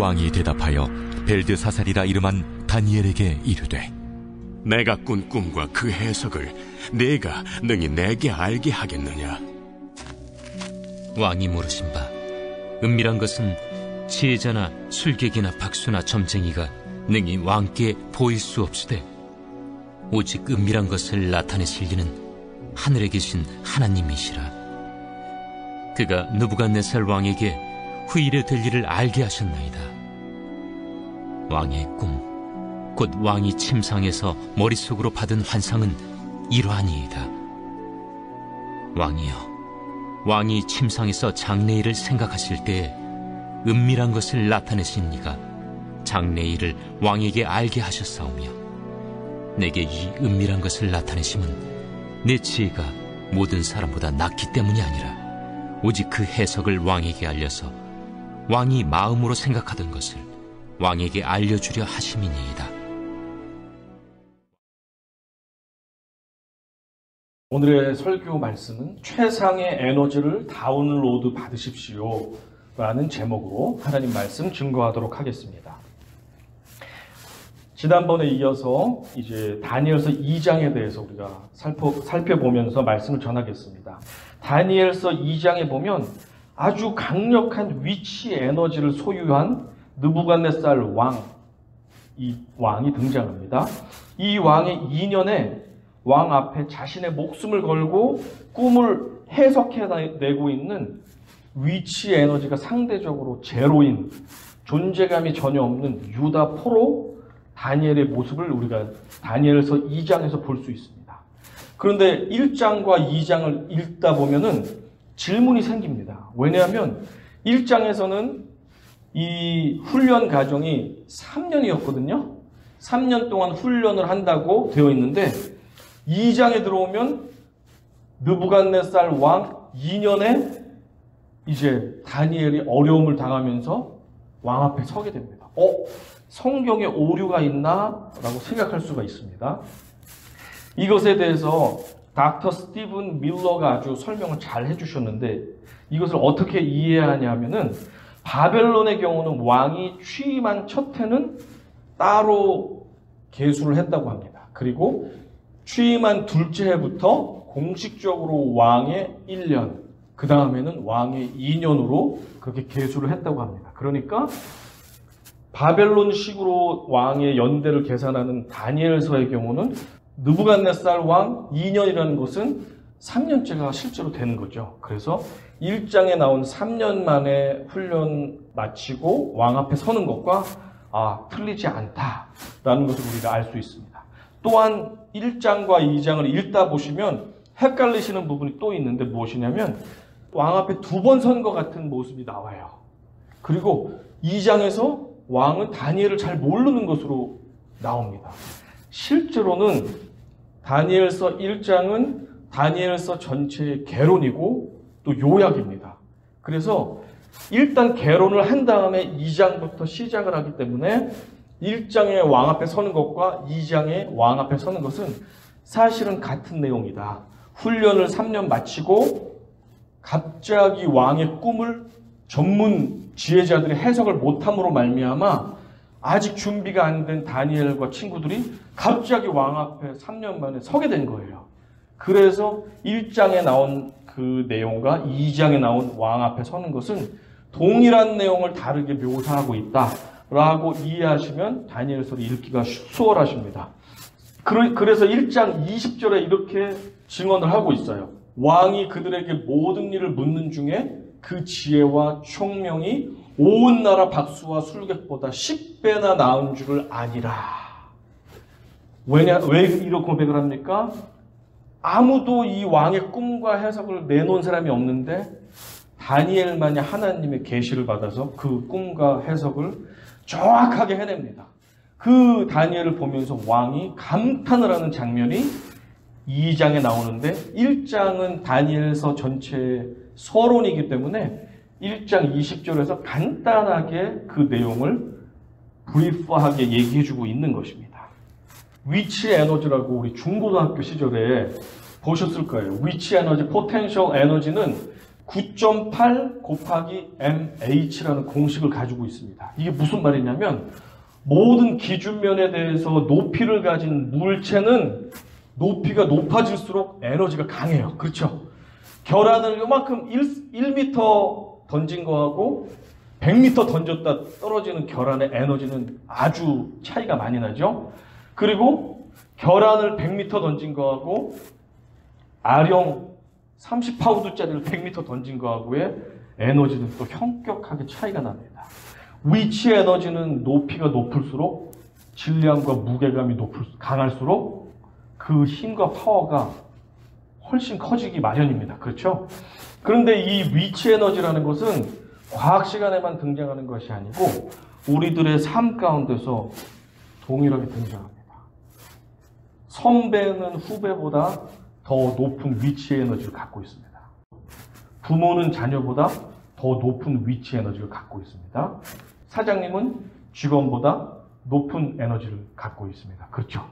왕이 대답하여 벨드사살이라 이름한 다니엘에게 이르되 내가 꾼 꿈과 그 해석을 네가 능히 내게 알게 하겠느냐? 왕이 물으신 바 은밀한 것은 지혜자나 술객이나 박수나 점쟁이가 능히 왕께 보일 수 없으되 오직 은밀한 것을 나타내실 이는 하늘에 계신 하나님이시라. 그가 느부갓네살 왕에게 후일에 될 일을 알게 하셨나이다. 왕의 꿈 곧 왕이 침상에서 머릿속으로 받은 환상은 이러하니이다. 왕이여, 왕이 침상에서 장래일을 생각하실 때에 은밀한 것을 나타내신 이가 장래일을 왕에게 알게 하셨사오며 내게 이 은밀한 것을 나타내심은 내 지혜가 모든 사람보다 낫기 때문이 아니라 오직 그 해석을 왕에게 알려서 왕이 마음으로 생각하던 것을 왕에게 알려주려 하심이니이다. 오늘의 설교 말씀은 최상의 에너지를 다운로드 받으십시오 라는 제목으로 하나님 말씀 증거하도록 하겠습니다. 지난번에 이어서 이제 다니엘서 2장에 대해서 우리가 살펴보면서 말씀을 전하겠습니다. 다니엘서 2장에 보면 아주 강력한 위치 에너지를 소유한 느부갓네살 왕, 이 왕이 등장합니다. 이 왕의 2년에 왕 앞에 자신의 목숨을 걸고 꿈을 해석해내고 있는 위치 에너지가 상대적으로 제로인, 존재감이 전혀 없는 유다 포로 다니엘의 모습을 우리가 다니엘서 2장에서 볼 수 있습니다. 그런데 1장과 2장을 읽다 보면은 질문이 생깁니다. 왜냐하면 1장에서는 이 훈련 과정이 3년이었거든요. 3년 동안 훈련을 한다고 되어 있는데 2장에 들어오면 느부갓네살 왕 2년에 이제 다니엘이 어려움을 당하면서 왕 앞에 서게 됩니다. 성경에 오류가 있나? 라고 생각할 수가 있습니다. 이것에 대해서 닥터 스티븐 밀러가 아주 설명을 잘 해주셨는데 이것을 어떻게 이해하냐면은 바벨론의 경우는 왕이 취임한 첫 해는 따로 계수를 했다고 합니다. 그리고 취임한 둘째 해부터 공식적으로 왕의 1년, 그 다음에는 왕의 2년으로 그렇게 계수를 했다고 합니다. 그러니까 바벨론식으로 왕의 연대를 계산하는 다니엘서의 경우는 느부갓네살 왕 2년이라는 것은 3년째가 실제로 되는 거죠. 그래서 1장에 나온 3년 만에 훈련 마치고 왕 앞에 서는 것과 틀리지 않다라는 것을 우리가 알 수 있습니다. 또한 1장과 2장을 읽다 보시면 헷갈리시는 부분이 또 있는데 무엇이냐면 왕 앞에 2번 선 것 같은 모습이 나와요. 그리고 2장에서 왕은 다니엘을 잘 모르는 것으로 나옵니다. 실제로는 다니엘서 1장은 다니엘서 전체의 개론이고 또 요약입니다. 그래서 일단 개론을 한 다음에 2장부터 시작을 하기 때문에 1장의 왕 앞에 서는 것과 2장의 왕 앞에 서는 것은 사실은 같은 내용이다. 훈련을 3년 마치고 갑자기 왕의 꿈을 전문 지혜자들이 해석을 못함으로 말미암아 아직 준비가 안 된 다니엘과 친구들이 갑자기 왕 앞에 3년 만에 서게 된 거예요. 그래서 1장에 나온 그 내용과 2장에 나온 왕 앞에 서는 것은 동일한 내용을 다르게 묘사하고 있다라고 이해하시면 다니엘서를 읽기가 수월하십니다. 그래서 1장 20절에 이렇게 증언을 하고 있어요. 왕이 그들에게 모든 일을 묻는 중에 그 지혜와 총명이 온 나라 박수와 술객보다 10배나 나은 줄을 아니라. 왜 이렇게 고백을 합니까? 아무도 이 왕의 꿈과 해석을 내놓은 사람이 없는데 다니엘만이 하나님의 계시를 받아서 그 꿈과 해석을 정확하게 해냅니다. 그 다니엘을 보면서 왕이 감탄을 하는 장면이 2장에 나오는데 1장은 다니엘서 전체의 서론이기 때문에 1장 20절에서 간단하게 그 내용을 브리프하게 얘기해주고 있는 것입니다. 위치 에너지라고 우리 중고등학교 시절에 보셨을 거예요. 위치 에너지, 포텐셜 에너지는 9.8 곱하기 mh라는 공식을 가지고 있습니다. 이게 무슨 말이냐면 모든 기준면에 대해서 높이를 가진 물체는 높이가 높아질수록 에너지가 강해요. 그렇죠? 결안을 요만큼 1m 던진 거하고 100m 던졌다 떨어지는 결안의 에너지는 아주 차이가 많이 나죠. 그리고 결안을 100m 던진 거하고 아령 30파운드짜리를 100m 던진 거하고의 에너지는 또 현격하게 차이가 납니다. 위치 에너지는 높이가 높을수록 질량과 무게감이 강할수록 그 힘과 파워가 훨씬 커지기 마련입니다. 그렇죠? 그런데 이 위치 에너지라는 것은 과학 시간에만 등장하는 것이 아니고 우리들의 삶 가운데서 동일하게 등장합니다. 선배는 후배보다 더 높은 위치 에너지를 갖고 있습니다. 부모는 자녀보다 더 높은 위치 에너지를 갖고 있습니다. 사장님은 직원보다 높은 에너지를 갖고 있습니다. 그렇죠?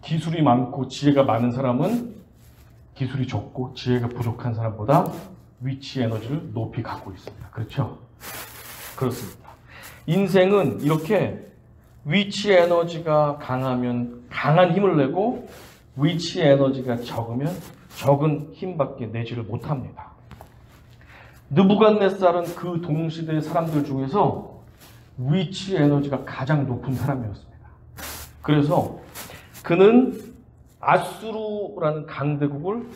기술이 많고 지혜가 많은 사람은 기술이 적고 지혜가 부족한 사람보다 위치 에너지를 높이 갖고 있습니다. 그렇죠? 그렇습니다. 인생은 이렇게 위치 에너지가 강하면 강한 힘을 내고 위치 에너지가 적으면 적은 힘밖에 내지를 못합니다. 느부갓네살은 그 동시대 사람들 중에서 위치 에너지가 가장 높은 사람이었습니다. 그래서 그는 아수르라는 강대국을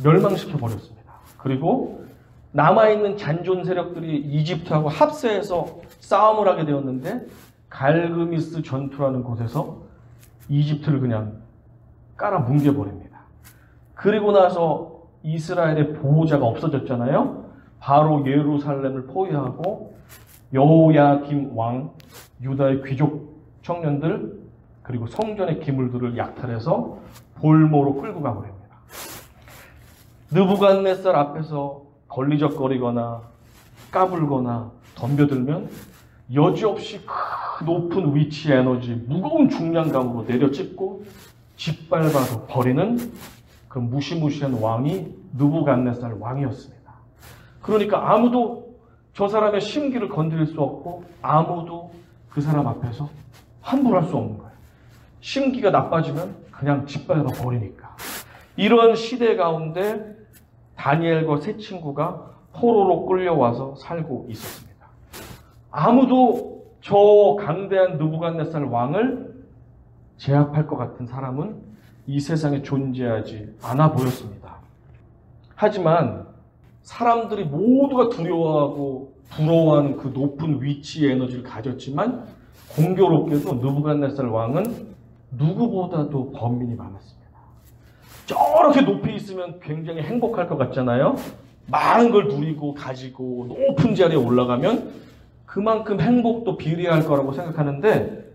멸망시켜 버렸습니다. 그리고 남아있는 잔존 세력들이 이집트하고 합세해서 싸움을 하게 되었는데 갈그미스 전투라는 곳에서 이집트를 그냥 깔아 뭉개버립니다. 그리고 나서 이스라엘의 보호자가 없어졌잖아요. 바로 예루살렘을 포위하고 여호야김 왕, 유다의 귀족 청년들, 그리고 성전의 기물들을 약탈해서 볼모로 끌고 가버립니다. 느부갓네살 앞에서 걸리적거리거나 까불거나 덤벼들면 여지없이 그 높은 위치 에너지, 무거운 중량감으로 내려찍고 짓밟아서 버리는 그 무시무시한 왕이 느부갓네살 왕이었습니다. 그러니까 아무도 저 사람의 심기를 건드릴 수 없고 아무도 그 사람 앞에서 함부로 할 수 없는 거예요. 심기가 나빠지면 그냥 짓밟아 버리니까. 이런 시대 가운데 다니엘과 세 친구가 포로로 끌려와서 살고 있었습니다. 아무도 저 강대한 느부갓네살 왕을 제압할 것 같은 사람은 이 세상에 존재하지 않아 보였습니다. 하지만 사람들이 모두가 두려워하고 부러워하는 그 높은 위치의 에너지를 가졌지만 공교롭게도 느부갓네살 왕은 누구보다도 번민이 많았습니다. 저렇게 높이 있으면 굉장히 행복할 것 같잖아요. 많은 걸 누리고 가지고 높은 자리에 올라가면 그만큼 행복도 비례할 거라고 생각하는데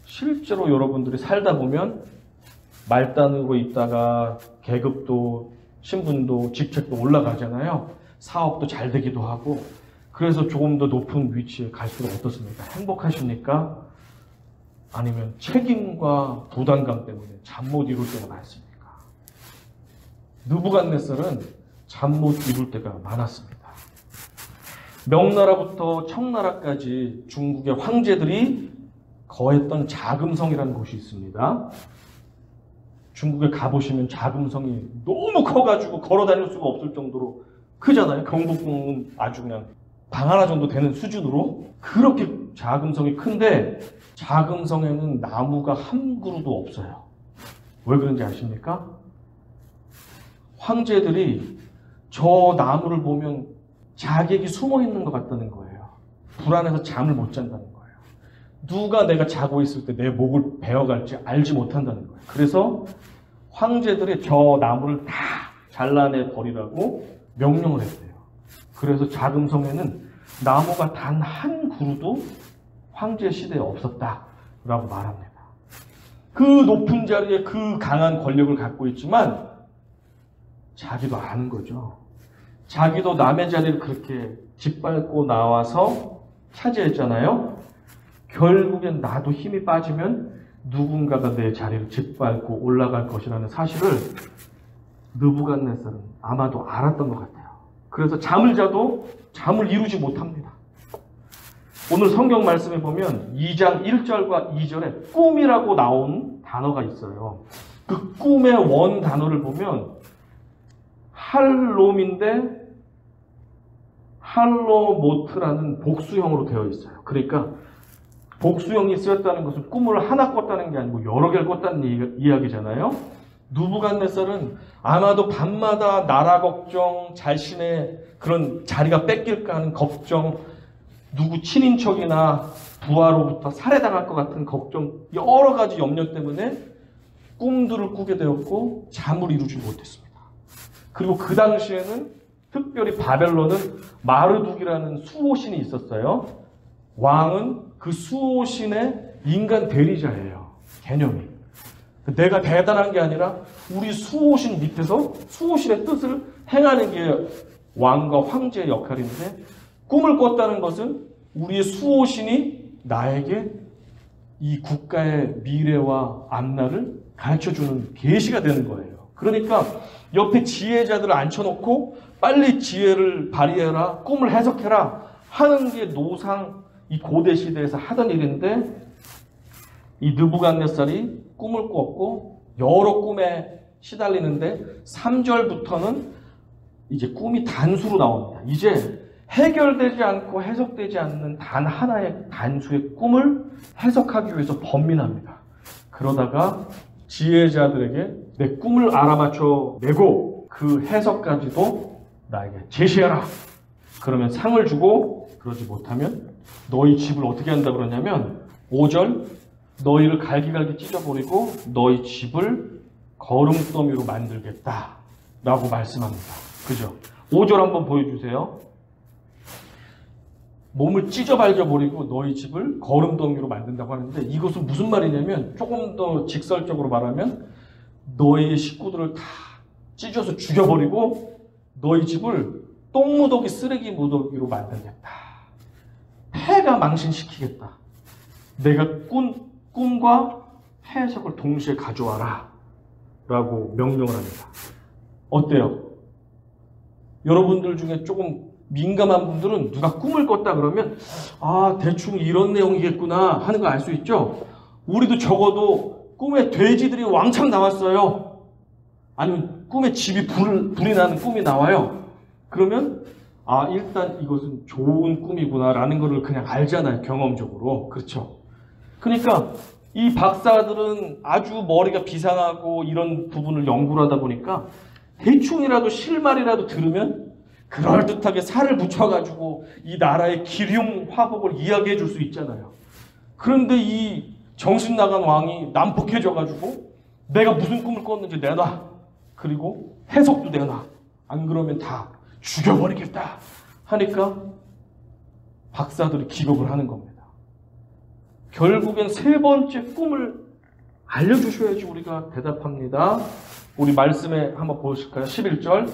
실제로 여러분들이 살다 보면 말단으로 있다가 계급도 신분도 직책도 올라가잖아요. 사업도 잘 되기도 하고 그래서 조금 더 높은 위치에 갈수록 어떻습니까? 행복하십니까? 아니면 책임과 부담감 때문에 잠 못 이룰 때가 많습니까? 느부갓네살은 잠 못 이룰 때가 많았습니다. 명나라부터 청나라까지 중국의 황제들이 거했던 자금성이라는 곳이 있습니다. 중국에 가보시면 자금성이 너무 커가지고 걸어 다닐 수가 없을 정도로 크잖아요. 경복궁은 아주 그냥 방 하나 정도 되는 수준으로 그렇게 자금성이 큰데 자금성에는 나무가 한 그루도 없어요. 왜 그런지 아십니까? 황제들이 저 나무를 보면 자객이 숨어 있는 것 같다는 거예요. 불안해서 잠을 못 잔다는 거예요. 누가 내가 자고 있을 때 내 목을 베어갈지 알지 못한다는 거예요. 그래서 황제들이 저 나무를 다 잘라내 버리라고 명령을 했대요. 그래서 자금성에는 나무가 단 한 그루도 황제 시대에 없었다라고 말합니다. 그 높은 자리에 그 강한 권력을 갖고 있지만 자기도 아는 거죠. 자기도 남의 자리를 그렇게 짓밟고 나와서 차지했잖아요. 결국엔 나도 힘이 빠지면 누군가가 내 자리를 짓밟고 올라갈 것이라는 사실을 느부갓네살은 아마도 알았던 것 같아요. 그래서 잠을 자도 잠을 이루지 못합니다. 오늘 성경 말씀에 보면 2장 1절과 2절에 꿈이라고 나온 단어가 있어요. 그 꿈의 원 단어를 보면 할롬인데 할로모트라는 복수형으로 되어 있어요. 그러니까 복수형이 쓰였다는 것은 꿈을 하나 꿨다는 게 아니고 여러 개를 꿨다는 이야기잖아요. 느부갓네살은 아마도 밤마다 나라 걱정, 자신의 그런 자리가 뺏길까 하는 걱정, 누구 친인척이나 부하로부터 살해당할 것 같은 걱정, 여러 가지 염려 때문에 꿈들을 꾸게 되었고 잠을 이루지 못했습니다. 그리고 그 당시에는 특별히 바벨론은 마르둑이라는 수호신이 있었어요. 왕은 그 수호신의 인간 대리자예요. 개념이. 내가 대단한 게 아니라 우리 수호신 밑에서 수호신의 뜻을 행하는 게 왕과 황제의 역할인데, 꿈을 꿨다는 것은 우리의 수호신이 나에게 이 국가의 미래와 앞날을 가르쳐주는 계시가 되는 거예요. 그러니까 옆에 지혜자들을 앉혀놓고 빨리 지혜를 발휘해라, 꿈을 해석해라 하는 게 노상 이 고대 시대에서 하던 일인데, 이 느부갓네살이 꿈을 꿨고 여러 꿈에 시달리는데 3절부터는 이제 꿈이 단수로 나옵니다. 이제 해결되지 않고 해석되지 않는 단 하나의 단수의 꿈을 해석하기 위해서 번민합니다. 그러다가 지혜자들에게 내 꿈을 알아맞혀 내고 그 해석까지도 나에게 제시해라. 그러면 상을 주고, 그러지 못하면 너희 집을 어떻게 한다 그러냐면 5절 너희를 갈기갈기 찢어버리고 너희 집을 거름더미로 만들겠다 라고 말씀합니다. 그죠? 5절 한번 보여주세요. 몸을 찢어발져버리고 너희 집을 거름더미로 만든다고 하는데, 이것은 무슨 말이냐면, 조금 더 직설적으로 말하면 너희 식구들을 다 찢어서 죽여버리고 너희 집을 똥무더기 쓰레기 무더기로 만들겠다. 폐가 망신시키겠다. 내가 꾼 꿈과 해석을 동시에 가져와라 라고 명령을 합니다. 어때요? 여러분들 중에 조금 민감한 분들은 누가 꿈을 꿨다 그러면 대충 이런 내용이겠구나 하는 거 알 수 있죠? 우리도 적어도 꿈에 돼지들이 왕창 나왔어요. 아니면 꿈에 집이 불이 나는 꿈이 나와요. 그러면 일단 이것은 좋은 꿈이구나 라는 거를 그냥 알잖아요. 경험적으로. 그렇죠? 그러니까 이 박사들은 아주 머리가 비상하고 이런 부분을 연구를 하다 보니까 대충이라도 실말이라도 들으면 그럴듯하게 살을 붙여가지고 이 나라의 기륭 화복을 이야기해 줄 수 있잖아요. 그런데 이 정신 나간 왕이 난폭해져가지고 내가 무슨 꿈을 꿨는지 내놔. 그리고 해석도 내놔. 안 그러면 다 죽여버리겠다 하니까 박사들이 기겁을 하는 겁니다. 결국엔 세 번째 꿈을 알려주셔야지 우리가 대답합니다. 우리 말씀에 한번 보실까요? 11절.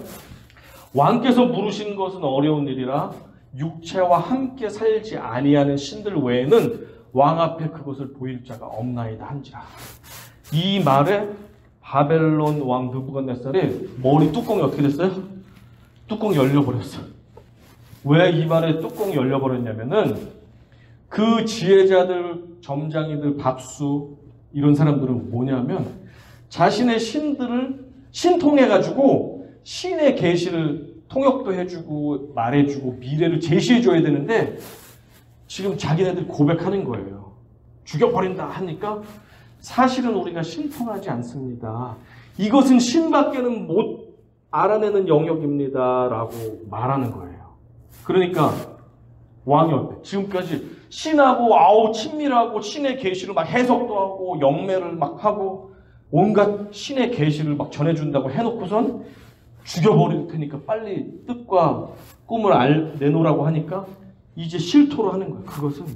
왕께서 물으신 것은 어려운 일이라 육체와 함께 살지 아니하는 신들 외에는 왕 앞에 그것을 보일 자가 없나이다 한지라. 이 말에 바벨론 왕 느부갓네살의 머리 뚜껑이 어떻게 됐어요? 뚜껑이 열려버렸어요. 왜 이 말에 뚜껑이 열려버렸냐면은 그 지혜자들, 점장이들, 박수 이런 사람들은 뭐냐면 자신의 신들을 신통해가지고 신의 계시를 통역도 해주고 말해주고 미래를 제시해줘야 되는데 지금 자기네들 고백하는 거예요. 죽여버린다 하니까 사실은 우리가 신통하지 않습니다. 이것은 신밖에는 못 알아내는 영역입니다 라고 말하는 거예요. 그러니까 왕이 어때? 지금까지 신하고 친밀하고 신의 계시를 막 해석도 하고 영매를 막 하고 온갖 신의 계시를 막 전해준다고 해놓고선 죽여버릴 테니까 빨리 뜻과 꿈을 내놓으라고 하니까 이제 실토로 하는 거예요. 그것은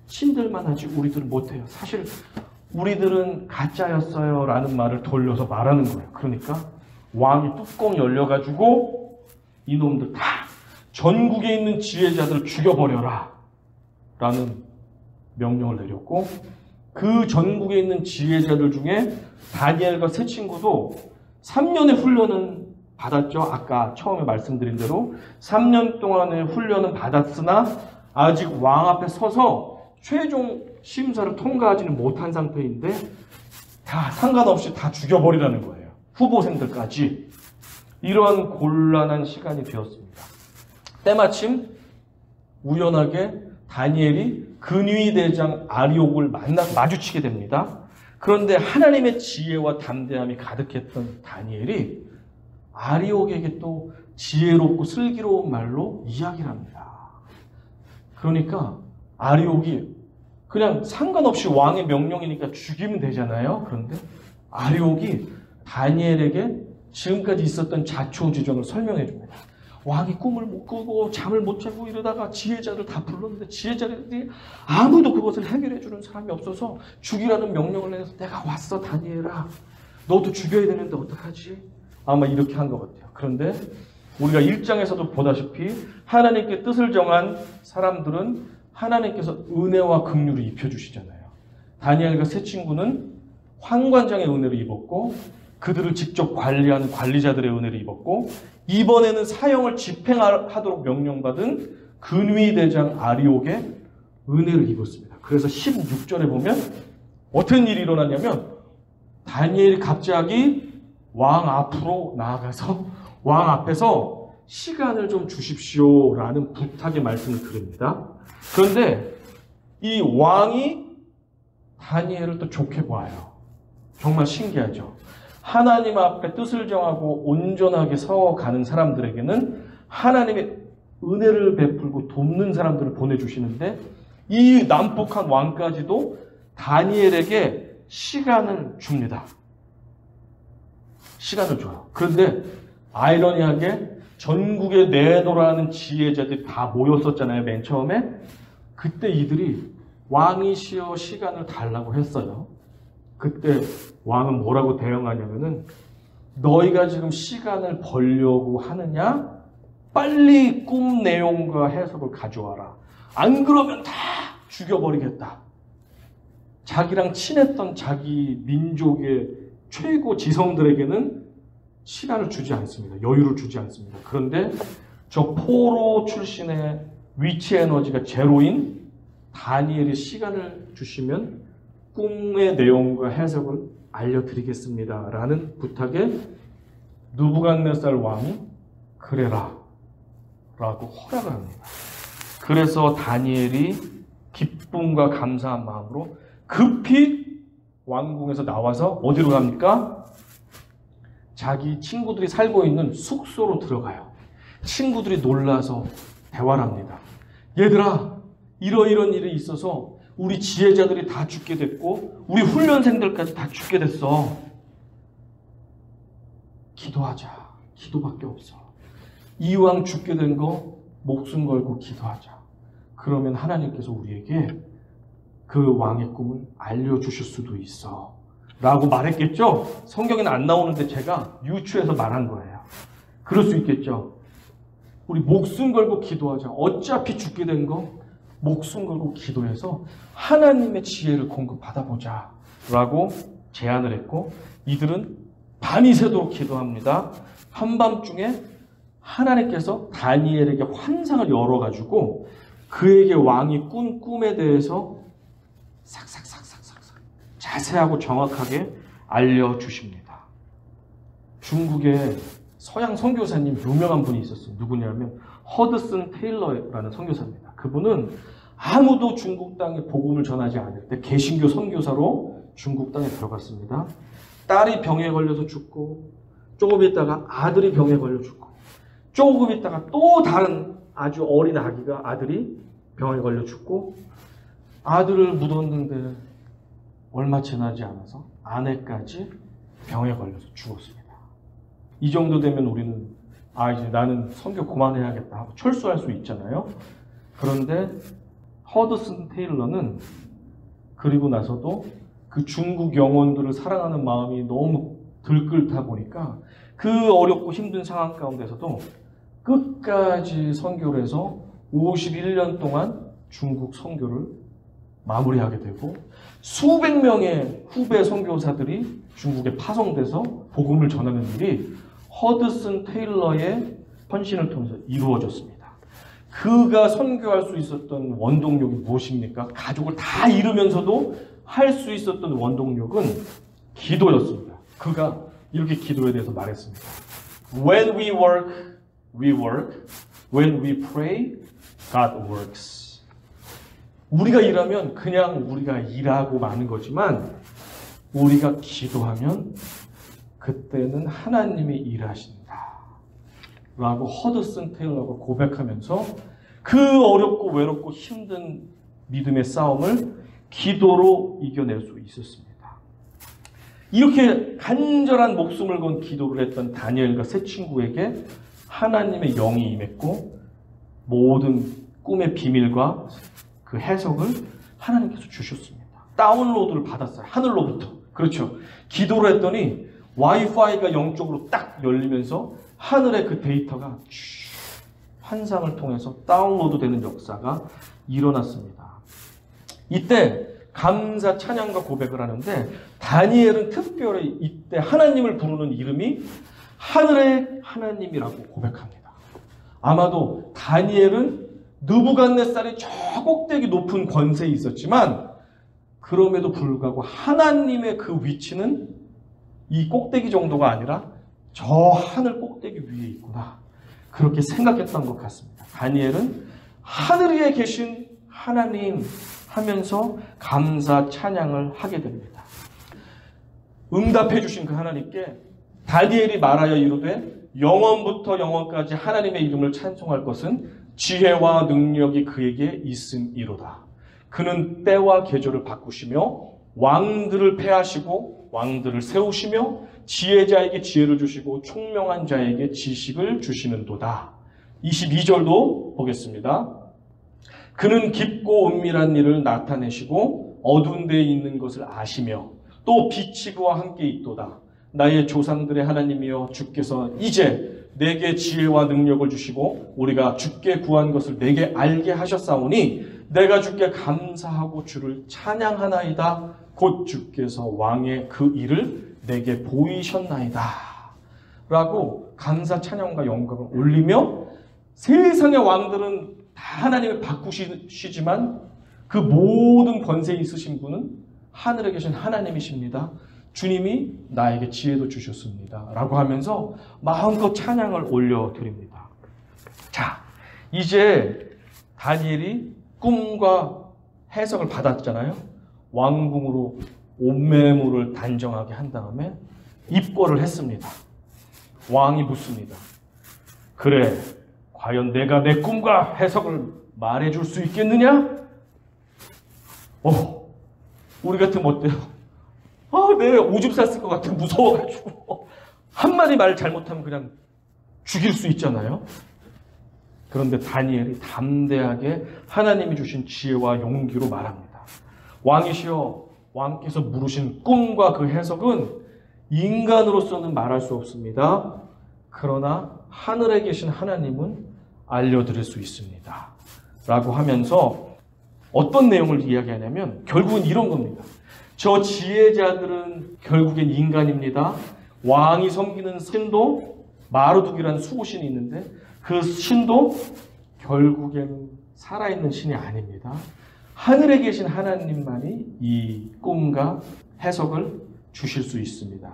신들만 하지 우리들은 못해요. 사실 우리들은 가짜였어요 라는 말을 돌려서 말하는 거예요. 그러니까 왕이 뚜껑 열려가지고 이놈들 다 전국에 있는 지혜자들을 죽여버려라 라는 명령을 내렸고, 그 전국에 있는 지혜자들 중에 다니엘과 세 친구도 3년의 훈련은 받았죠. 아까 처음에 말씀드린 대로 3년 동안의 훈련은 받았으나 아직 왕 앞에 서서 최종 심사를 통과하지는 못한 상태인데 다 상관없이 다 죽여버리라는 거예요. 후보생들까지. 이러한 곤란한 시간이 되었습니다. 때마침 우연하게 다니엘이 근위 대장 아리옥을 마주치게 됩니다. 그런데 하나님의 지혜와 담대함이 가득했던 다니엘이 아리옥에게 또 지혜롭고 슬기로운 말로 이야기를 합니다. 그러니까 아리옥이 그냥 상관없이 왕의 명령이니까 죽이면 되잖아요. 그런데 아리옥이 다니엘에게 지금까지 있었던 자초지종을 설명해 줍니다. 왕이 꿈을 못 꾸고 잠을 못 자고 이러다가 지혜자를 다 불렀는데 지혜자들이 아무도 그것을 해결해 주는 사람이 없어서 죽이라는 명령을 내서 내가 왔어 다니엘아. 너도 죽여야 되는데 어떡하지? 아마 이렇게 한 것 같아요. 그런데 우리가 1장에서도 보다시피 하나님께 뜻을 정한 사람들은 하나님께서 은혜와 긍휼을 입혀주시잖아요. 다니엘과 세 친구는 환관장의 은혜를 입었고 그들을 직접 관리하는 관리자들의 은혜를 입었고 이번에는 사형을 집행하도록 명령받은 근위대장 아리옥의 은혜를 입었습니다. 그래서 16절에 보면 어떤 일이 일어났냐면 다니엘이 갑자기 왕 앞으로 나아가서 왕 앞에서 시간을 좀 주십시오라는 부탁의 말씀을 드립니다. 그런데 이 왕이 다니엘을 또 좋게 봐요. 정말 신기하죠. 하나님 앞에 뜻을 정하고 온전하게 서가는 사람들에게는 하나님의 은혜를 베풀고 돕는 사람들을 보내주시는데 이 난폭한 왕까지도 다니엘에게 시간을 줍니다. 시간을 줘요. 그런데 아이러니하게 전국에 내노라는 지혜자들이 다 모였었잖아요. 맨 처음에. 그때 이들이 왕이시여 시간을 달라고 했어요. 그때 왕은 뭐라고 대응하냐면은 너희가 지금 시간을 벌려고 하느냐? 빨리 꿈 내용과 해석을 가져와라. 안 그러면 다 죽여버리겠다. 자기랑 친했던 자기 민족의 최고 지성들에게는 시간을 주지 않습니다. 여유를 주지 않습니다. 그런데 저 포로 출신의 위치 에너지가 제로인 다니엘이 시간을 주시면 꿈의 내용과 해석을 알려드리겠습니다. 라는 부탁에 느부갓네살 왕이 그래라 라고 허락을 합니다. 그래서 다니엘이 기쁨과 감사한 마음으로 급히 왕궁에서 나와서 어디로 갑니까? 자기 친구들이 살고 있는 숙소로 들어가요. 친구들이 놀라서 대화를 합니다. 얘들아, 이러이런 일이 있어서 우리 지혜자들이 다 죽게 됐고 우리 훈련생들까지 다 죽게 됐어. 기도하자. 기도밖에 없어. 이왕 죽게 된 거 목숨 걸고 기도하자. 그러면 하나님께서 우리에게 그 왕의 꿈을 알려주실 수도 있어. 라고 말했겠죠? 성경에는 안 나오는데 제가 유추해서 말한 거예요. 그럴 수 있겠죠? 우리 목숨 걸고 기도하자. 어차피 죽게 된 거 목숨 걸고 기도해서 하나님의 지혜를 공급받아보자 라고 제안을 했고 이들은 밤이 새도록 기도합니다. 한밤중에 하나님께서 다니엘에게 환상을 열어가지고 그에게 왕이 꾼 꿈에 대해서 삭삭삭삭삭삭 자세하고 정확하게 알려주십니다. 중국에 서양 선교사님 유명한 분이 있었어요. 누구냐면 허드슨 테일러라는 선교사입니다. 그분은 아무도 중국 땅에 복음을 전하지 않을 때 개신교 선교사로 중국 땅에 들어갔습니다. 딸이 병에 걸려서 죽고 조금 있다가 아들이 병에 걸려 죽고 조금 있다가 또 다른 아주 어린 아기가 아들이 병에 걸려 죽고 아들을 묻었는데 얼마 지나지 않아서 아내까지 병에 걸려서 죽었습니다. 이 정도 되면 우리는 이제 나는 선교 그만해야겠다 하고 철수할 수 있잖아요. 그런데 허드슨 테일러는 그리고 나서도 그 중국 영혼들을 사랑하는 마음이 너무 들끓다 보니까 그 어렵고 힘든 상황 가운데서도 끝까지 선교를 해서 51년 동안 중국 선교를 마무리하게 되고 수백 명의 후배 선교사들이 중국에 파송돼서 복음을 전하는 일이 허드슨 테일러의 헌신을 통해서 이루어졌습니다. 그가 선교할 수 있었던 원동력이 무엇입니까? 가족을 다 잃으면서도 할 수 있었던 원동력은 기도였습니다. 그가 이렇게 기도에 대해서 말했습니다. When we work, we work. When we pray, God works. 우리가 일하면 그냥 우리가 일하고 마는 거지만 우리가 기도하면 그때는 하나님이 일하신다. 라고 허드슨 테일러가 고백하면서 그 어렵고 외롭고 힘든 믿음의 싸움을 기도로 이겨낼 수 있었습니다. 이렇게 간절한 목숨을 건 기도를 했던 다니엘과 세 친구에게 하나님의 영이 임했고 모든 꿈의 비밀과 그 해석을 하나님께서 주셨습니다. 다운로드를 받았어요. 하늘로부터. 그렇죠. 기도를 했더니 와이파이가 영적으로 딱 열리면서 하늘의 그 데이터가 환상을 통해서 다운로드 되는 역사가 일어났습니다. 이때 감사 찬양과 고백을 하는데 다니엘은 특별히 이때 하나님을 부르는 이름이 하늘의 하나님이라고 고백합니다. 아마도 다니엘은 느부갓네살이 저 꼭대기 높은 권세에 있었지만 그럼에도 불구하고 하나님의 그 위치는 이 꼭대기 정도가 아니라 저 하늘 꼭대기 위에 있구나. 그렇게 생각했던 것 같습니다. 다니엘은 하늘에 계신 하나님 하면서 감사 찬양을 하게 됩니다. 응답해 주신 그 하나님께 다니엘이 말하여 이르되 영원부터 영원까지 하나님의 이름을 찬송할 것은 지혜와 능력이 그에게 있음이로다. 그는 때와 계절을 바꾸시며 왕들을 패하시고 왕들을 세우시며 지혜자에게 지혜를 주시고 총명한 자에게 지식을 주시는도다. 22절도 보겠습니다. 그는 깊고 은밀한 일을 나타내시고 어두운 데에 있는 것을 아시며 또 빛이 그와 함께 있도다. 나의 조상들의 하나님이여 주께서 이제 내게 지혜와 능력을 주시고 우리가 주께 구한 것을 내게 알게 하셨사오니 내가 주께 감사하고 주를 찬양하나이다. 곧 주께서 왕의 그 일을 내게 보이셨나이다. 라고 감사 찬양과 영광을 올리며 세상의 왕들은 다 하나님을 바꾸시지만 그 모든 권세 있으신 분은 하늘에 계신 하나님이십니다. 주님이 나에게 지혜도 주셨습니다. 라고 하면서 마음껏 찬양을 올려드립니다. 자, 이제 다니엘이 꿈과 해석을 받았잖아요. 왕궁으로 온매물을 단정하게 한 다음에 입궐을 했습니다. 왕이 묻습니다. 그래, 과연 내가 내 꿈과 해석을 말해줄 수 있겠느냐? 우리 같으면 어때요? 내 오줌 쌌을 것 같아. 무서워가지고. 한마디 말 잘못하면 그냥 죽일 수 있잖아요. 그런데 다니엘이 담대하게 하나님이 주신 지혜와 용기로 말합니다. 왕이시여, 왕께서 물으신 꿈과 그 해석은 인간으로서는 말할 수 없습니다. 그러나 하늘에 계신 하나님은 알려드릴 수 있습니다. 라고 하면서 어떤 내용을 이야기하냐면 결국은 이런 겁니다. 저 지혜자들은 결국엔 인간입니다. 왕이 섬기는 신도 마르둑이라는 수호신이 있는데 그 신도 결국에는 살아있는 신이 아닙니다. 하늘에 계신 하나님만이 이 꿈과 해석을 주실 수 있습니다.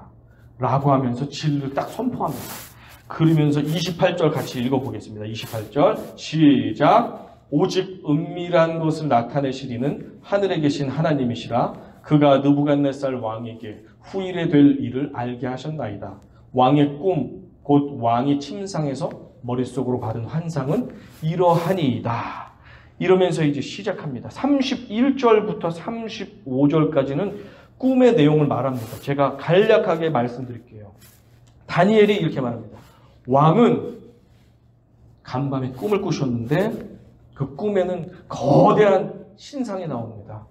라고 하면서 진리를 딱 선포합니다. 그러면서 28절 같이 읽어보겠습니다. 28절 시작. 오직 은밀한 것을 나타내시리는 하늘에 계신 하나님이시라. 그가 느부갓네살 왕에게 후일에 될 일을 알게 하셨나이다. 왕의 꿈, 곧 왕이 침상에서 머릿속으로 받은 환상은 이러하니이다. 이러면서 이제 시작합니다. 31절부터 35절까지는 꿈의 내용을 말합니다. 제가 간략하게 말씀드릴게요. 다니엘이 이렇게 말합니다. 왕은 간밤에 꿈을 꾸셨는데 그 꿈에는 거대한 신상이 나옵니다.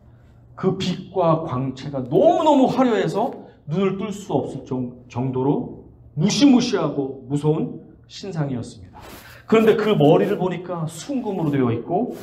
그 빛과 광채가 너무너무 화려해서 눈을 뜰 수 없을 정도로 무시무시하고 무서운 신상이었습니다. 그런데 그 머리를 보니까 순금으로 되어 있고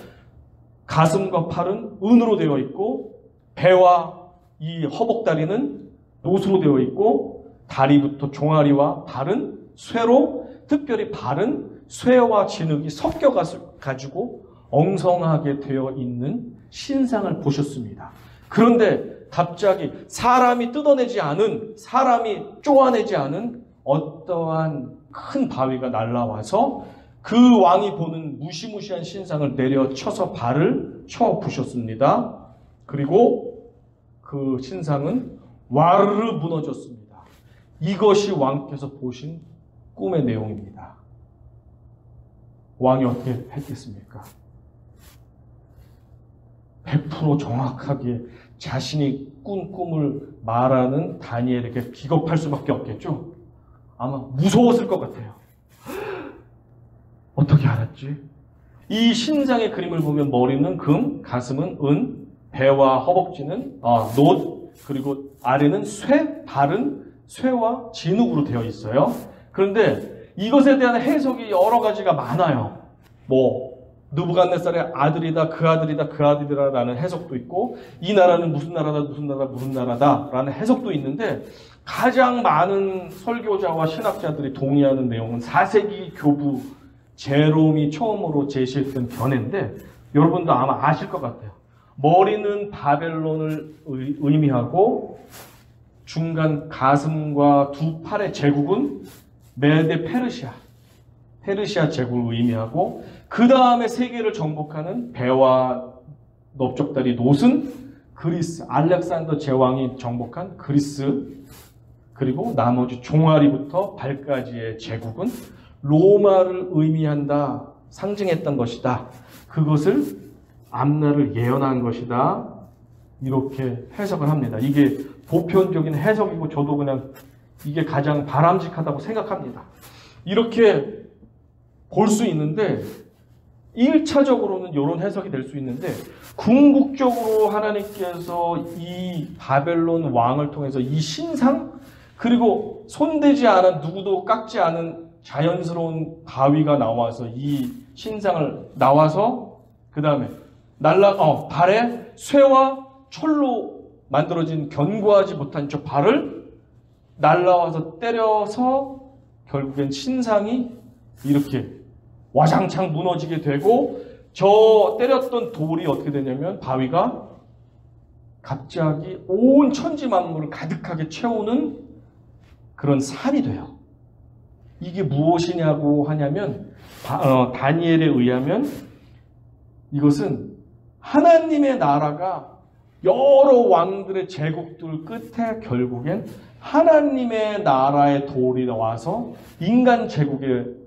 가슴과 팔은 은으로 되어 있고 배와 이 허벅다리는 노수로 되어 있고 다리부터 종아리와 발은 쇠로 특별히 바른 쇠와 진흙이 섞여가지고 엉성하게 되어 있는 신상을 보셨습니다. 그런데 갑자기 사람이 뜯어내지 않은, 사람이 쪼아내지 않은 어떠한 큰 바위가 날라와서 그 왕이 보는 무시무시한 신상을 내려쳐서 발을 쳐 부셨습니다. 그리고 그 신상은 와르르 무너졌습니다. 이것이 왕께서 보신 꿈의 내용입니다. 왕이 어떻게 했겠습니까? 100% 정확하게 자신이 꾼 꿈을 말하는 다니엘에게 기겁할 수밖에 없겠죠. 아마 무서웠을 것 같아요. 어떻게 알았지? 이 신상의 그림을 보면 머리는 금, 가슴은 은, 배와 허벅지는 놋, 그리고 아래는 쇠, 발은 쇠와 진흙으로 되어 있어요. 그런데 이것에 대한 해석이 여러 가지가 많아요. 느부갓네살의 아들이다, 그 아들이다, 그 아들이다라는 해석도 있고, 이 나라는 무슨 나라다, 무슨 나라, 무슨 나라다라는 해석도 있는데, 가장 많은 설교자와 신학자들이 동의하는 내용은 4세기 교부 제롬이 처음으로 제시했던 견해인데, 여러분도 아마 아실 것 같아요. 머리는 바벨론을 의미하고, 중간 가슴과 두 팔의 제국은 메데 페르시아 제국을 의미하고, 그 다음에 세계를 정복하는 배와 넓적다리 놋은 그리스, 알렉산더 제왕이 정복한 그리스, 그리고 나머지 종아리부터 발까지의 제국은 로마를 의미한다, 상징했던 것이다. 그것을 앞날을 예언한 것이다. 이렇게 해석을 합니다. 이게 보편적인 해석이고 저도 그냥 이게 가장 바람직하다고 생각합니다. 이렇게 볼 수 있는데 1차적으로는 이런 해석이 될 수 있는데 궁극적으로 하나님께서 이 바벨론 왕을 통해서 이 신상 그리고 손대지 않은 누구도 깎지 않은 자연스러운 바위가 나와서 이 신상을 나와서 그 다음에 발에 쇠와 철로 만들어진 견고하지 못한 저 발을 날라와서 때려서 결국엔 신상이 이렇게 와장창 무너지게 되고 저 때렸던 돌이 어떻게 되냐면 바위가 갑자기 온 천지 만물을 가득하게 채우는 그런 산이 돼요. 이게 무엇이냐고 하냐면 다니엘에 의하면 이것은 하나님의 나라가 여러 왕들의 제국들 끝에 결국엔 하나님의 나라의 돌이 나와서 인간 제국을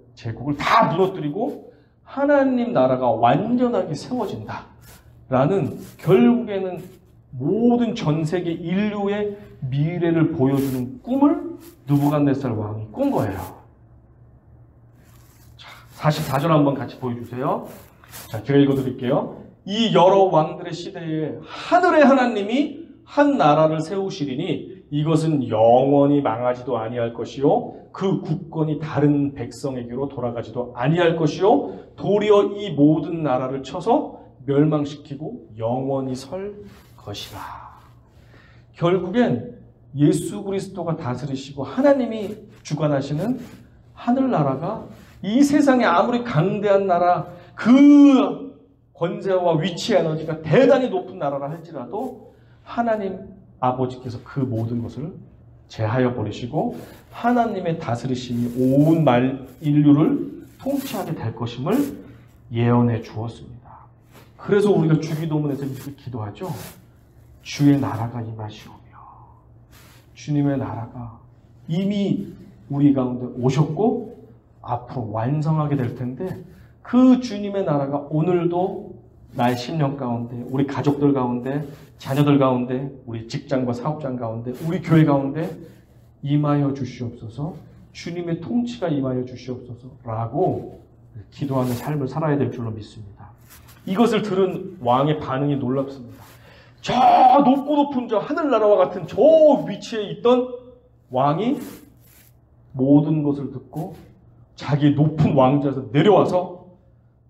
다 무너뜨리고 하나님 나라가 완전하게 세워진다. 라는 결국에는 모든 전 세계 인류의 미래를 보여주는 꿈을 느부갓네살 왕이 꾼 거예요. 자, 44절 한번 같이 보여주세요. 자, 제가 읽어드릴게요. 이 여러 왕들의 시대에 하늘의 하나님이 한 나라를 세우시리니 이것은 영원히 망하지도 아니할 것이요 그 국권이 다른 백성에게로 돌아가지도 아니할 것이요 도리어 이 모든 나라를 쳐서 멸망시키고 영원히 설 것이라. 결국엔 예수 그리스도가 다스리시고 하나님이 주관하시는 하늘나라가 이 세상에 아무리 강대한 나라 그 권세와 위치 에너지가 대단히 높은 나라라 할지라도 하나님 아버지께서 그 모든 것을 제하여 버리시고 하나님의 다스리심이 온 인류를 통치하게 될 것임을 예언해 주었습니다. 그래서 우리가 주기도문에서 이렇게 기도하죠. 주의 나라가 임하시오며 주님의 나라가 이미 우리 가운데 오셨고 앞으로 완성하게 될 텐데 그 주님의 나라가 오늘도 나의 심령 가운데, 우리 가족들 가운데, 자녀들 가운데, 우리 직장과 사업장 가운데, 우리 교회 가운데 임하여 주시옵소서, 주님의 통치가 임하여 주시옵소서라고 기도하는 삶을 살아야 될 줄로 믿습니다. 이것을 들은 왕의 반응이 놀랍습니다. 저 높고 높은 저 하늘나라와 같은 저 위치에 있던 왕이 모든 것을 듣고 자기 높은 왕좌에서 내려와서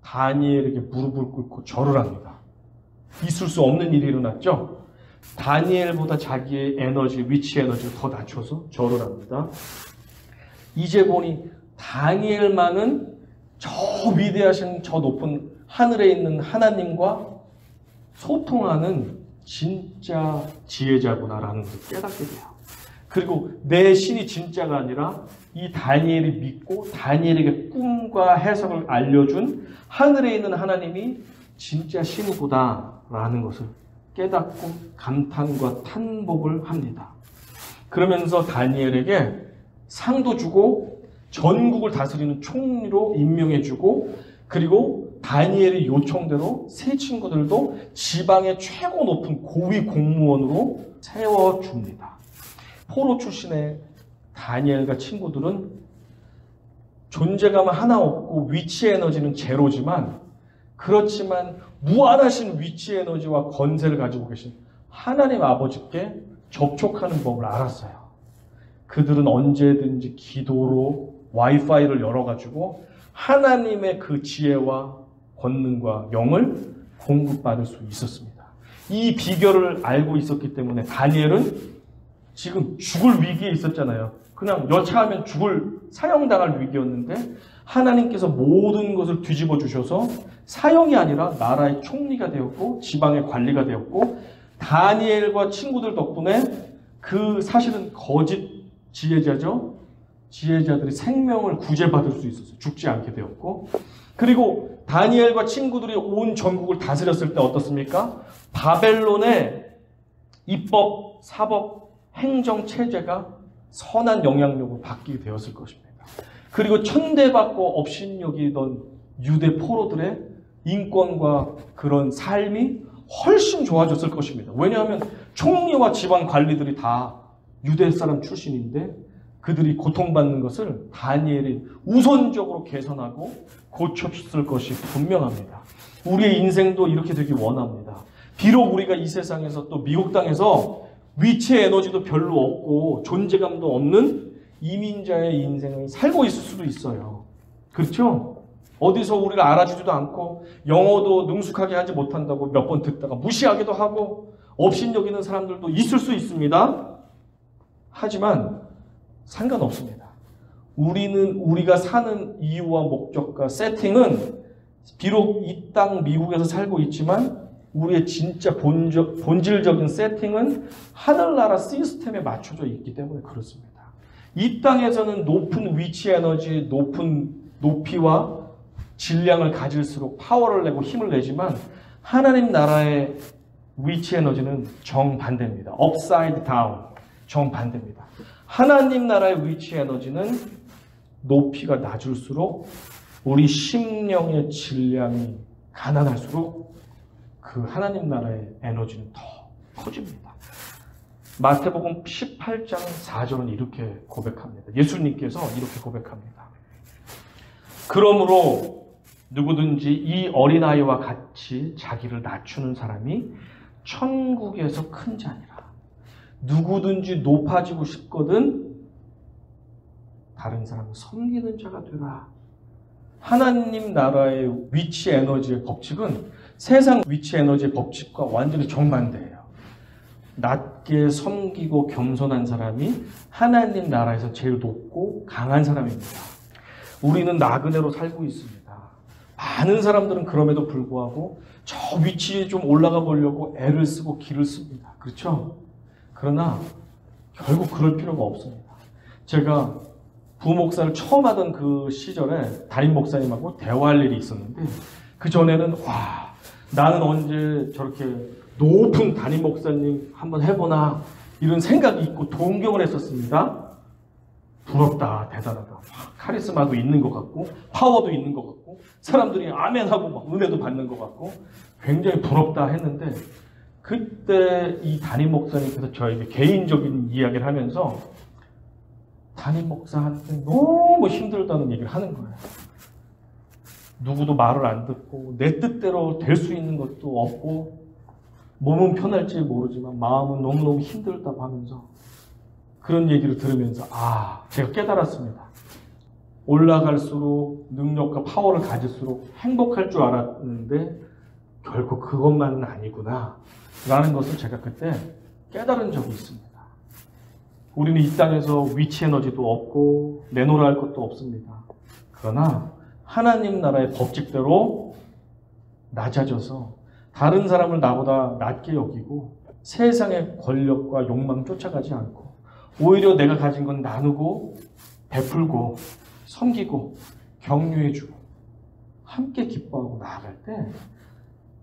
다니엘에게 무릎을 꿇고 절을 합니다. 있을 수 없는 일이 일어났죠. 다니엘보다 자기의 에너지, 위치 에너지를 더 낮춰서 절을 합니다. 이제 보니 다니엘만은 저 위대하신 저 높은 하늘에 있는 하나님과 소통하는 진짜 지혜자구나라는 것을 깨닫게 돼요. 그리고 내 신이 진짜가 아니라 이 다니엘이 믿고 다니엘에게 꿈과 해석을 알려준 하늘에 있는 하나님이 진짜 신이구나라는 것을 깨닫고 감탄과 탄복을 합니다. 그러면서 다니엘에게 상도 주고 전국을 다스리는 총리로 임명해주고, 그리고 다니엘의 요청대로 세 친구들도 지방의 최고 높은 고위 공무원으로 세워줍니다. 포로 출신의 다니엘과 친구들은 존재감은 하나 없고 위치 에너지는 제로지만, 그렇지만 무한하신 위치 에너지와 권세를 가지고 계신 하나님 아버지께 접촉하는 법을 알았어요. 그들은 언제든지 기도로 와이파이를 열어가지고 하나님의 그 지혜와 권능과 영을 공급받을 수 있었습니다. 이 비결을 알고 있었기 때문에 다니엘은 지금 죽을 위기에 있었잖아요. 그냥 여차하면 사형당할 위기였는데 하나님께서 모든 것을 뒤집어 주셔서 사형이 아니라 나라의 총리가 되었고 지방의 관리가 되었고, 다니엘과 친구들 덕분에 그 사실은 거짓 지혜자죠. 지혜자들이 생명을 구제받을 수 있었어요. 죽지 않게 되었고, 그리고 다니엘과 친구들이 온 전국을 다스렸을 때 어떻습니까? 바벨론의 입법, 사법, 행정 체제가 선한 영향력으로 바뀌게 되었을 것입니다. 그리고 천대받고 업신여기던 유대 포로들의 인권과 그런 삶이 훨씬 좋아졌을 것입니다. 왜냐하면 총리와 지방 관리들이 다 유대 사람 출신인데 그들이 고통받는 것을 다니엘이 우선적으로 개선하고 고쳤을 것이 분명합니다. 우리의 인생도 이렇게 되기 원합니다. 비록 우리가 이 세상에서 또 미국 땅에서 위치의 에너지도 별로 없고 존재감도 없는 이민자의 인생을 살고 있을 수도 있어요. 그렇죠? 어디서 우리를 알아주지도 않고 영어도 능숙하게 하지 못한다고 몇 번 듣다가 무시하기도 하고 업신여기는 사람들도 있을 수 있습니다. 하지만 상관없습니다. 우리가 사는 이유와 목적과 세팅은 비록 이 땅 미국에서 살고 있지만 우리의 진짜 본질적인 세팅은 하늘나라 시스템에 맞춰져 있기 때문에 그렇습니다. 이 땅에서는 높은 위치 에너지, 높은 높이와 질량을 가질수록 파워를 내고 힘을 내지만 하나님 나라의 위치 에너지는 정반대입니다. upside down, 정반대입니다. 하나님 나라의 위치 에너지는 높이가 낮을수록 우리 심령의 질량이 가난할수록 그 하나님 나라의 에너지는 더 커집니다. 마태복음 18장 4절은 이렇게 고백합니다. 예수님께서 이렇게 고백합니다. 그러므로 누구든지 이 어린아이와 같이 자기를 낮추는 사람이 천국에서 큰 자니라. 누구든지 높아지고 싶거든 다른 사람을 섬기는 자가 되라. 하나님 나라의 위치 에너지의 법칙은 세상 위치 에너지의 법칙과 완전히 정반대예요. 낮게 섬기고 겸손한 사람이 하나님 나라에서 제일 높고 강한 사람입니다. 우리는 나그네로 살고 있습니다. 많은 사람들은 그럼에도 불구하고 저 위치에 좀 올라가 보려고 애를 쓰고 기를 씁니다. 그렇죠? 그러나 결국 그럴 필요가 없습니다. 제가 부목사를 처음 하던 그 시절에 담임 목사님하고 대화할 일이 있었는데 그 전에는 나는 언제 저렇게 높은 담임 목사님 한번 해보나 이런 생각이 있고 동경을 했었습니다. 부럽다, 대단하다. 카리스마도 있는 것 같고 파워도 있는 것 같고 사람들이 아멘하고 막 은혜도 받는 것 같고 굉장히 부럽다 했는데 그때 이 담임 목사님께서 저에게 개인적인 이야기를 하면서 담임 목사한테 너무 힘들다는 얘기를 하는 거예요. 누구도 말을 안 듣고 내 뜻대로 될 수 있는 것도 없고 몸은 편할지 모르지만 마음은 너무너무 힘들다고 하면서 그런 얘기를 들으면서 제가 깨달았습니다. 올라갈수록 능력과 파워를 가질수록 행복할 줄 알았는데 결국 그것만은 아니구나 라는 것을 제가 그때 깨달은 적이 있습니다. 우리는 이 땅에서 위치 에너지도 없고 내놓으라 할 것도 없습니다. 그러나 하나님 나라의 법칙대로 낮아져서 다른 사람을 나보다 낮게 여기고 세상의 권력과 욕망 쫓아가지 않고 오히려 내가 가진 건 나누고 베풀고 섬기고 격려해주고 함께 기뻐하고 나아갈 때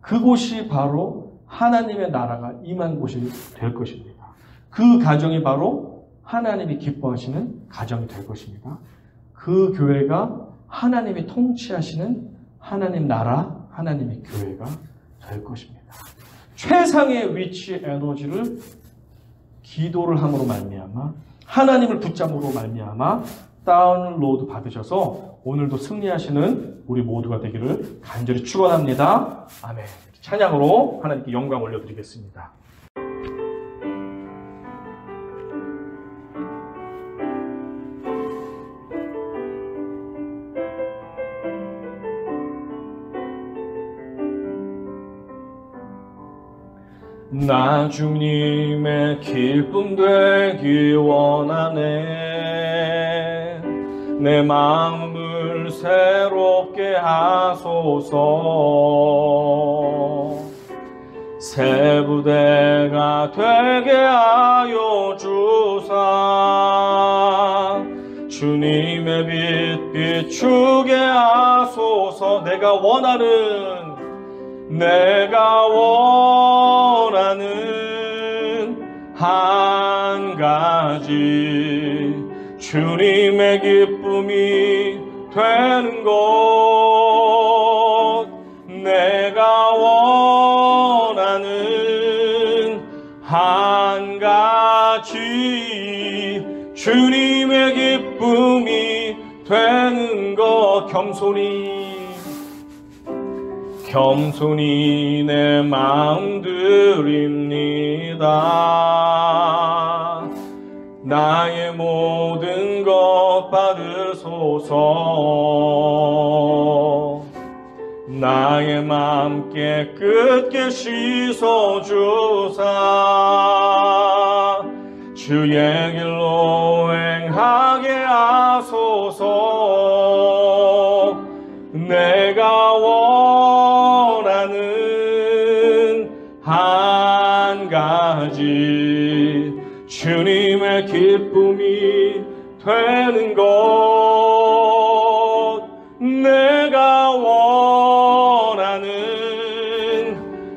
그곳이 바로 하나님의 나라가 임한 곳이 될 것입니다. 그 가정이 바로 하나님이 기뻐하시는 가정이 될 것입니다. 그 교회가 하나님이 통치하시는 하나님 나라, 하나님의 교회가 될 것입니다. 최상의 위치 에너지를 기도를 함으로 말미암아 하나님을 붙잡음으로 말미암아 다운로드 받으셔서 오늘도 승리하시는 우리 모두가 되기를 간절히 축원합니다. 아멘. 찬양으로 하나님께 영광 올려드리겠습니다. 나 주님의 기쁨 되기 원하네. 내 마음을 새롭게 하소서. 새 부대가 되게 하여 주사. 주님의 빛 비추게 하소서. 내가 원하는 한 가지 주님의 기쁨이 되는 것. 내가 원하는 한 가지 주님의 기쁨이 되는 것. 겸손히 내 마음 드립니다. 나의 모든 것 받으소서. 나의 마음 깨끗게 씻어주사. 주의 길로 행하게 하소서. 내가 원하는 한 가지 주님의 기쁨이 되는 것. 내가 원하는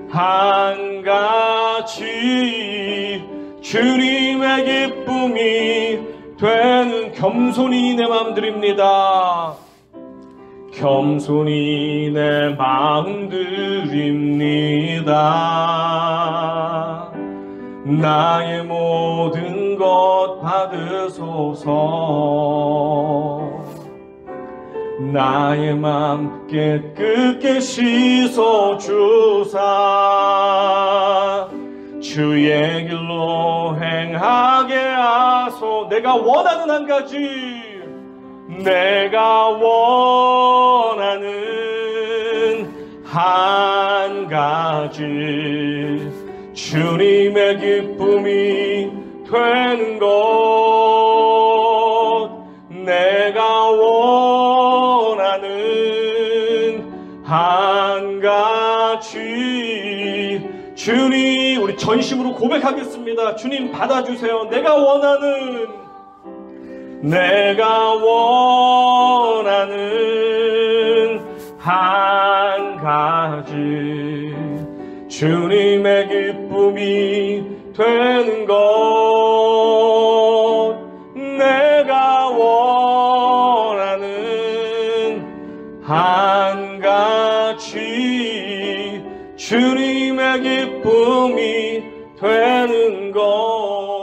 한 가지 주님의 기쁨이 되는. 겸손히 내 마음 드립니다. 겸손히 내 마음 드립니다. 나의 모든 것 받으소서. 나의 마음 깨끗게 씻어주사. 주의 길로 행하게 하소. 내가 원하는 한 가지, 내가 원하는 한 가지 주님의 기쁨이 되는 것. 내가 원하는 한 가지 주님, 우리 전심으로 고백하겠습니다. 주님 받아주세요. 내가 원하는 한 가지 주님의 기쁨이 되는 것. 내가 원하는 한 가지 주님의 기쁨이 되는 것.